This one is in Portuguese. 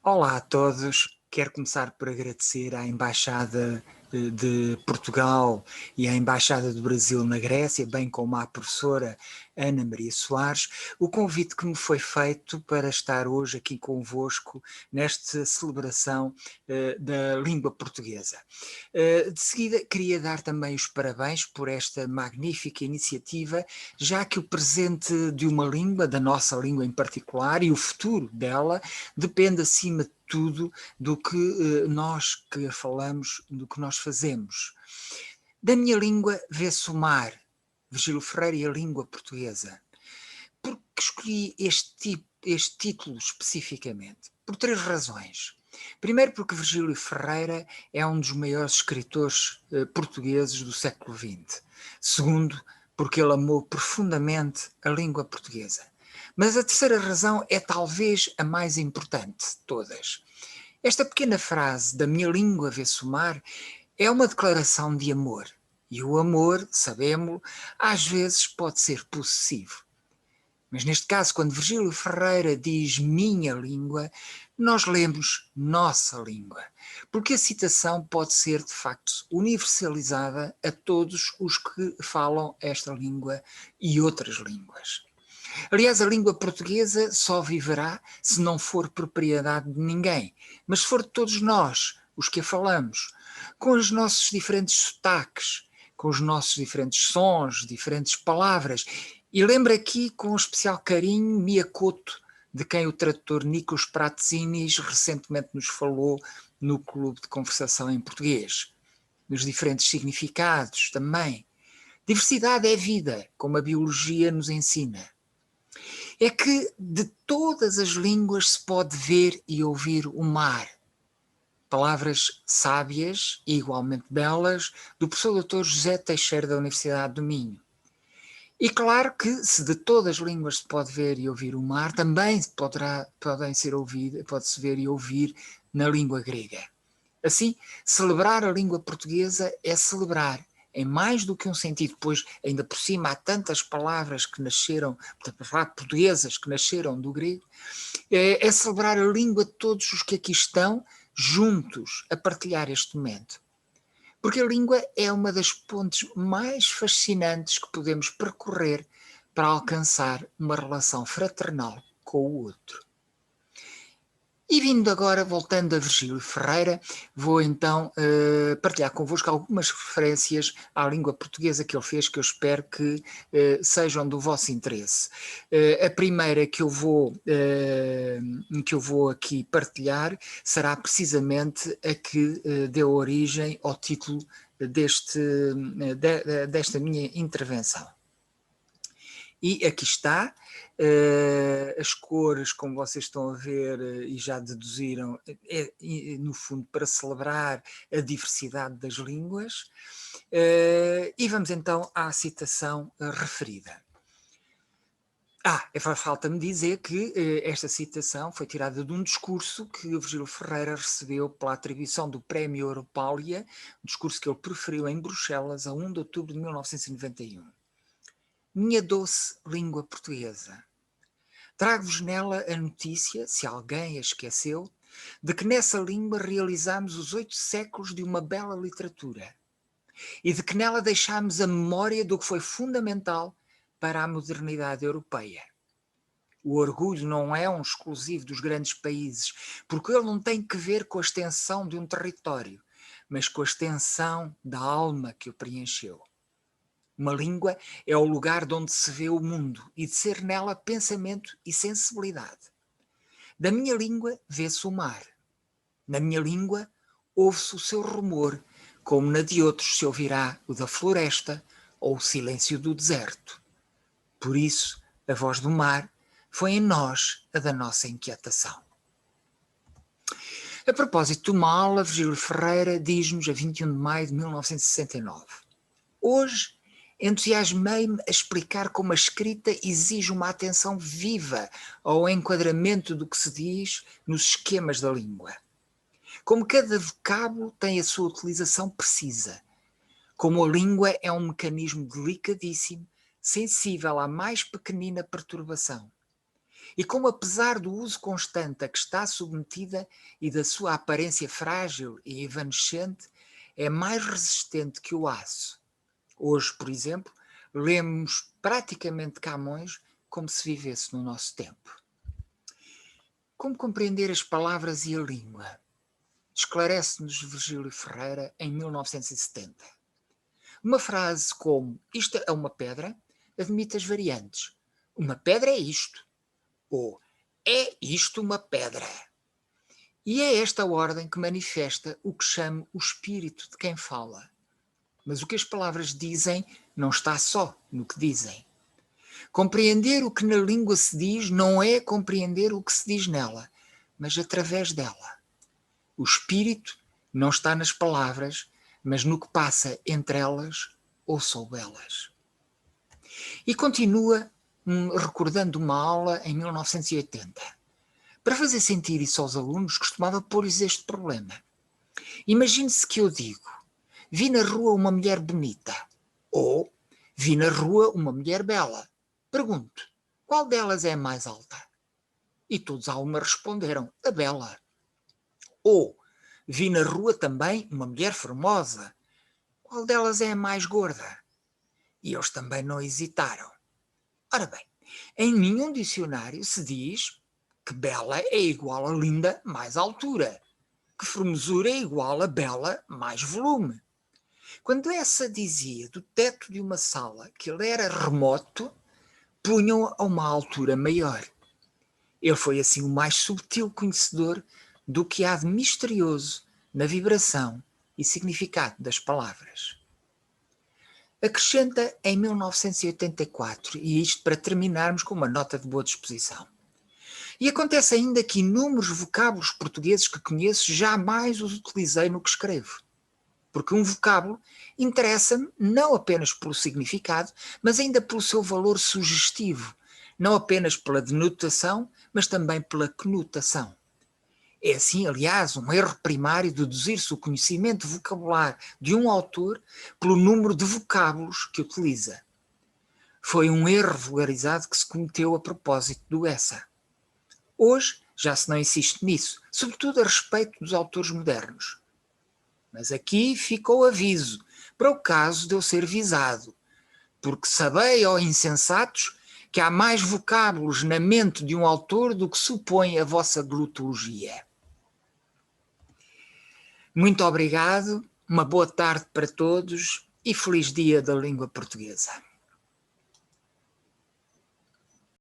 Olá a todos. Quero começar por agradecer à Embaixada de Portugal e à Embaixada do Brasil na Grécia, bem como à professora Ana Maria Soares, o convite que me foi feito para estar hoje aqui convosco nesta celebração da língua portuguesa. De seguida, queria dar também os parabéns por esta magnífica iniciativa, já que o presente de uma língua, da nossa língua em particular, e o futuro dela, depende acima de tudo do que nós que falamos, do que nós fazemos. Da minha língua vê-se o mar, Virgílio Ferreira e a língua portuguesa. Por que escolhi este título especificamente? Por três razões. Primeiro, porque Virgílio Ferreira é um dos maiores escritores portugueses do século XX. Segundo, porque ele amou profundamente a língua portuguesa. Mas a terceira razão é talvez a mais importante de todas. Esta pequena frase, da minha língua vê-se o mar, é uma declaração de amor. E o amor, sabemos, às vezes pode ser possessivo. Mas neste caso, quando Virgílio Ferreira diz minha língua, nós lemos nossa língua, porque a citação pode ser, de facto, universalizada a todos os que falam esta língua e outras línguas. Aliás, a língua portuguesa só viverá se não for propriedade de ninguém, mas se for de todos nós, os que a falamos, com os nossos diferentes sotaques, com os nossos diferentes sons, diferentes palavras. E lembro aqui com especial carinho Mia Couto, de quem o tradutor Nikos Pratzinis recentemente nos falou no Clube de Conversação em Português. Nos diferentes significados também. Diversidade é vida, como a biologia nos ensina. É que de todas as línguas se pode ver e ouvir o mar. Palavras sábias e igualmente belas do professor Dr. José Teixeira da Universidade do Minho. E claro que se de todas as línguas se pode ver e ouvir o mar, também pode-se ver e ouvir na língua grega. Assim, celebrar a língua portuguesa é celebrar em mais do que um sentido, pois ainda por cima há tantas palavras que nasceram, portuguesas que nasceram do grego, é celebrar a língua de todos os que aqui estão juntos a partilhar este momento. Porque a língua é uma das pontes mais fascinantes que podemos percorrer para alcançar uma relação fraternal com o outro. E vindo agora, voltando a Virgílio Ferreira, vou então partilhar convosco algumas referências à língua portuguesa que ele fez, que eu espero que sejam do vosso interesse. A primeira que eu vou aqui partilhar será precisamente a que deu origem ao título desta minha intervenção. E aqui está, as cores, como vocês estão a ver e já deduziram, no fundo para celebrar a diversidade das línguas. E vamos então à citação referida. Falta-me dizer que esta citação foi tirada de um discurso que o Virgílio Ferreira recebeu pela atribuição do Prémio Europália, um discurso que ele proferiu em Bruxelas a 1 de outubro de 1991. Minha doce língua portuguesa. Trago-vos nela a notícia, se alguém a esqueceu, de que nessa língua realizámos os 8 séculos de uma bela literatura e de que nela deixámos a memória do que foi fundamental para a modernidade europeia. O orgulho não é um exclusivo dos grandes países, porque ele não tem que ver com a extensão de um território, mas com a extensão da alma que o preencheu. Uma língua é o lugar de onde se vê o mundo e de ser nela pensamento e sensibilidade. Da minha língua vê-se o mar. Na minha língua ouve-se o seu rumor, como na de outros se ouvirá o da floresta ou o silêncio do deserto. Por isso, a voz do mar foi em nós a da nossa inquietação. A propósito do mal, Virgílio Ferreira diz-nos a 21 de maio de 1969. Hoje, entusiasmei-me a explicar como a escrita exige uma atenção viva ao enquadramento do que se diz nos esquemas da língua. Como cada vocábulo tem a sua utilização precisa. Como a língua é um mecanismo delicadíssimo, sensível à mais pequenina perturbação. E como, apesar do uso constante a que está submetida e da sua aparência frágil e evanescente, é mais resistente que o aço. Hoje, por exemplo, lemos praticamente Camões como se vivesse no nosso tempo. Como compreender as palavras e a língua? Esclarece-nos Virgílio Ferreira em 1970. Uma frase como "isto é uma pedra" admite as variantes. Uma pedra é isto. Ou é isto uma pedra. E é esta ordem que manifesta o que chamo o espírito de quem fala. Mas o que as palavras dizem não está só no que dizem. Compreender o que na língua se diz não é compreender o que se diz nela, mas através dela. O espírito não está nas palavras, mas no que passa entre elas ou sob elas. E continua recordando uma aula em 1980. Para fazer sentir isso aos alunos, costumava pôr-lhes este problema. Imagine-se que eu digo: vi na rua uma mulher bonita. Ou vi na rua uma mulher bela. Pergunto: qual delas é a mais alta? E todos a uma responderam: a bela. Ou vi na rua também uma mulher formosa. Qual delas é a mais gorda? E eles também não hesitaram. Ora bem, em nenhum dicionário se diz que bela é igual a linda mais altura, que formosura é igual a bela mais volume. Quando essa dizia do teto de uma sala que ele era remoto, punham a uma altura maior. Ele foi assim o mais subtil conhecedor do que há de misterioso na vibração e significado das palavras. Acrescenta em 1984, e isto para terminarmos com uma nota de boa disposição. E acontece ainda que inúmeros vocábulos portugueses que conheço jamais os utilizei no que escrevo. Porque um vocábulo interessa-me não apenas pelo significado, mas ainda pelo seu valor sugestivo, não apenas pela denotação, mas também pela conotação. É assim, aliás, um erro primário deduzir-se o conhecimento vocabular de um autor pelo número de vocábulos que utiliza. Foi um erro vulgarizado que se cometeu a propósito do Essa. Hoje já se não insiste nisso, sobretudo a respeito dos autores modernos. Mas aqui fica o aviso, para o caso de eu ser visado, porque sabei, ó insensatos, que há mais vocábulos na mente de um autor do que supõe a vossa glutologia. Muito obrigado, uma boa tarde para todos e feliz dia da língua portuguesa.